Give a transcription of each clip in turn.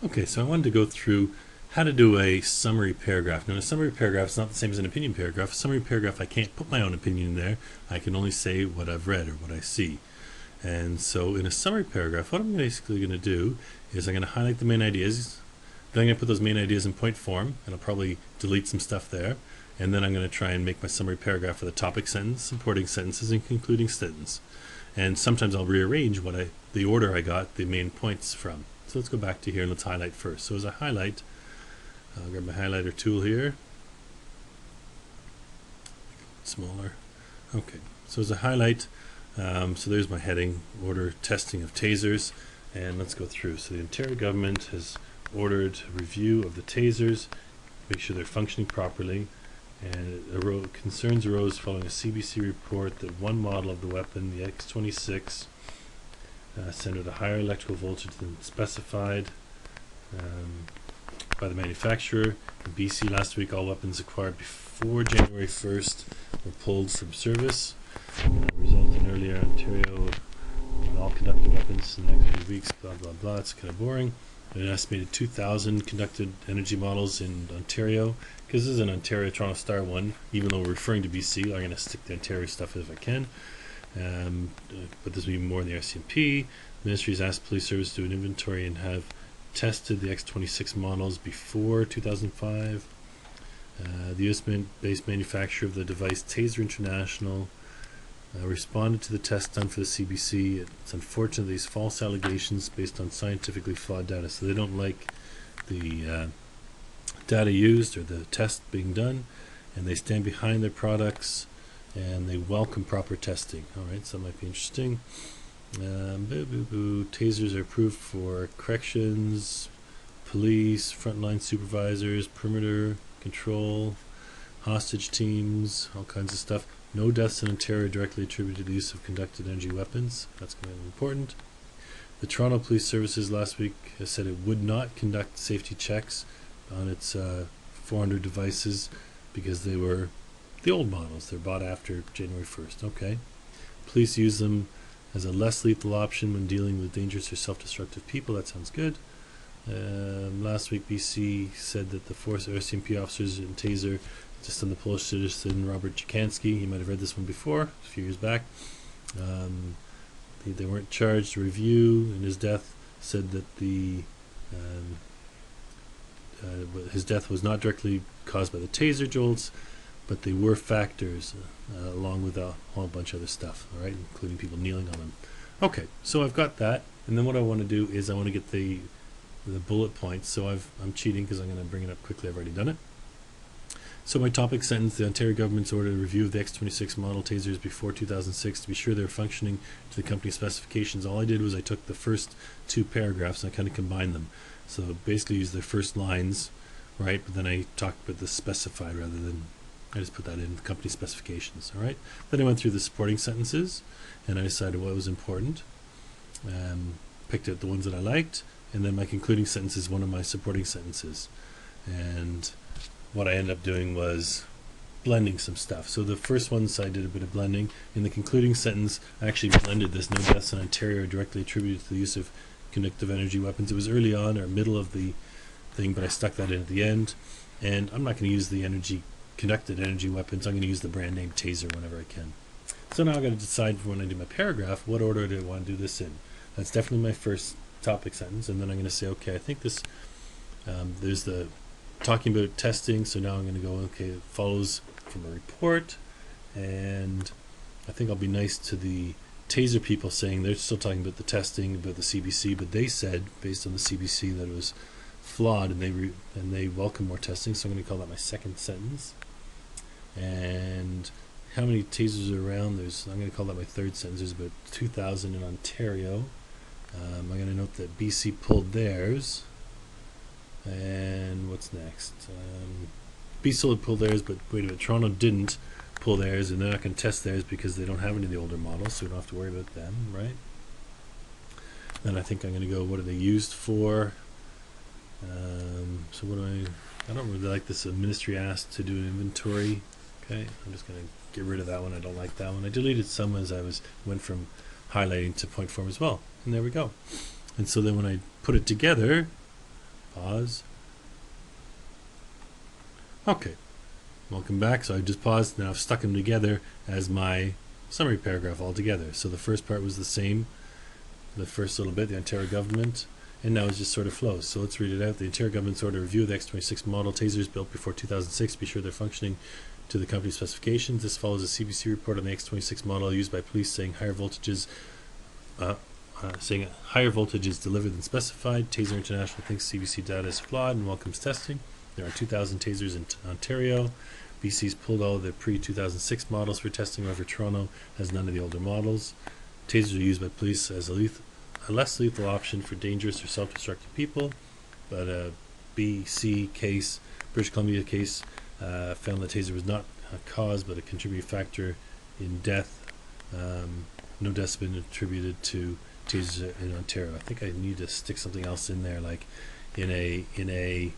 Okay, so I wanted to go through how to do a summary paragraph. Now, a summary paragraph is not the same as an opinion paragraph. A summary paragraph, I can't put my own opinion in there. I can only say what I've read or what I see. And so in a summary paragraph, what I'm basically going to do is I'm going to highlight the main ideas. Then I'm going to put those main ideas in point form, and I'll probably delete some stuff there. And then I'm going to try and make my summary paragraph for the topic sentence, supporting sentences, and concluding sentence. And sometimes I'll rearrange the order I got the main points from. So let's go back to here and let's highlight first. So as I highlight, I'll grab my highlighter tool here. Smaller. Okay, so as I highlight, so there's my heading, order testing of tasers, and let's go through. So the Ontario government has ordered a review of the tasers, make sure they're functioning properly, and concerns arose following a CBC report that one model of the weapon, the X26, sent out a higher electrical voltage than specified by the manufacturer. In BC last week, all weapons acquired before January 1st were pulled from service. Result in earlier Ontario on all conducted weapons in the next few weeks, blah blah blah. It's kind of boring. An estimated 2,000 conducted energy models in Ontario. Because this is an Ontario Toronto Star one, even though we're referring to BC, I'm going to stick to Ontario stuff if I can. But this will be more in the RCMP. The ministry has asked police service to do an inventory and have tested the X26 models before 2005. The US-based manufacturer of the device, Taser International, responded to the test done for the CBC. It's unfortunate these false allegations based on scientifically flawed data. So they don't like the data used or the test being done, and they stand behind their products, and they welcome proper testing. Alright, so that might be interesting. Tasers are approved for corrections, police, frontline supervisors, perimeter control, hostage teams, all kinds of stuff. No deaths in Ontario directly attributed to the use of conducted energy weapons. That's going to be important. The Toronto Police Services last week has said it would not conduct safety checks on its 400 devices because they were the old models. They're bought after January 1st. Okay. Police use them as a less lethal option when dealing with dangerous or self-destructive people. That sounds good. Last week, BC said that the force RCMP officers in Taser, just on the Polish citizen Robert Jakanski, you might have read this one before, a few years back. They weren't charged. Review in his death said that his death was not directly caused by the taser jolts, but they were factors along with a whole bunch of other stuff, all right, including people kneeling on them. Okay, so I've got that, and then what I want to do is I want to get the bullet points. So I'm cheating because I'm going to bring it up quickly. I've already done it. So my topic sentence: the Ontario government's ordered a review of the X26 model tasers before 2006 to be sure they're functioning to the company specifications. All I did was I took the first two paragraphs and I kind of combined them. So basically used their first lines, right? But then I talked about the specified rather than, I just put that in the company specifications, all right? Then I went through the supporting sentences and I decided what was important. Picked out the ones that I liked, and then my concluding sentence is one of my supporting sentences. And what I ended up doing was blending some stuff. So the first ones I did a bit of blending. In the concluding sentence, I actually blended this: no deaths in Ontario are directly attributed to the use of conductive energy weapons. It was early on or middle of the thing, but I stuck that in at the end. And I'm not going to use the conducted energy weapons. I'm going to use the brand name Taser whenever I can. So now I've got to decide when I do my paragraph, what order do I want to do this in. That's definitely my first topic sentence, and then I'm going to say, okay, I think this, there's the talking about testing, so now I'm going to go, okay, it follows from a report, and I think I'll be nice to the Taser people, saying they're still talking about the testing, about the CBC, but they said, based on the CBC, that it was flawed, and they welcome more testing, so I'm going to call that my second sentence. And how many tasers are around? I'm going to call that my third sentence. There's about 2,000 in Ontario. I'm going to note that BC pulled theirs. And what's next? BC pulled theirs, but wait a minute, Toronto didn't pull theirs, and they're not going to test theirs because they don't have any of the older models, so we don't have to worry about them, right? Then I think I'm going to go, what are they used for? So what do I don't really like this. The ministry asked to do an inventory. Okay, I'm just going to get rid of that one. I don't like that one. I deleted some as I went from highlighting to point form as well. And there we go. And so then when I put it together, Pause. Okay, welcome back. So I just paused, now I've stuck them together as my summary paragraph all together. So the first part was the same, the first little bit, the Ontario government, and now it just sort of flows. So let's read it out. The Ontario government sort of review of the X26 model tasers built before 2006, be sure they're functioning to the company's specifications. This follows a CBC report on the X26 model used by police saying higher voltages delivered than specified. Taser International thinks CBC data is flawed and welcomes testing. There are 2,000 tasers in Ontario. BC's pulled all of the pre-2006 models for testing, however Toronto has none of the older models. Tasers are used by police as a less lethal option for dangerous or self-destructive people, but a BC case, British Columbia case, found that taser was not a cause but a contributing factor in death. No deaths have been attributed to tasers in Ontario. I think I need to stick something else in there, like in a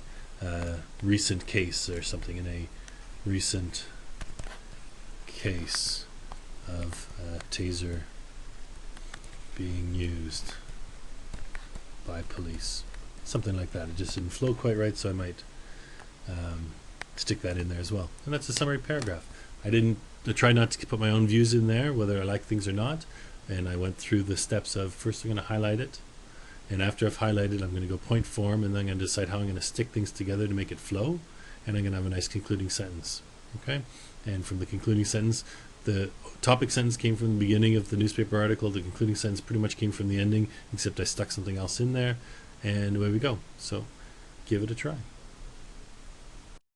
recent case or something, in a recent case of taser being used by police, something like that. It just didn't flow quite right, so I might stick that in there as well. And that's a summary paragraph. I try not to put my own views in there, whether I like things or not, and I went through the steps of first I'm going to highlight it, and after I've highlighted I'm going to go point form, and then I'm going to decide how I'm going to stick things together to make it flow, and I'm going to have a nice concluding sentence. Okay, and from the concluding sentence, the topic sentence came from the beginning of the newspaper article, the concluding sentence pretty much came from the ending, except I stuck something else in there, and away we go. So give it a try.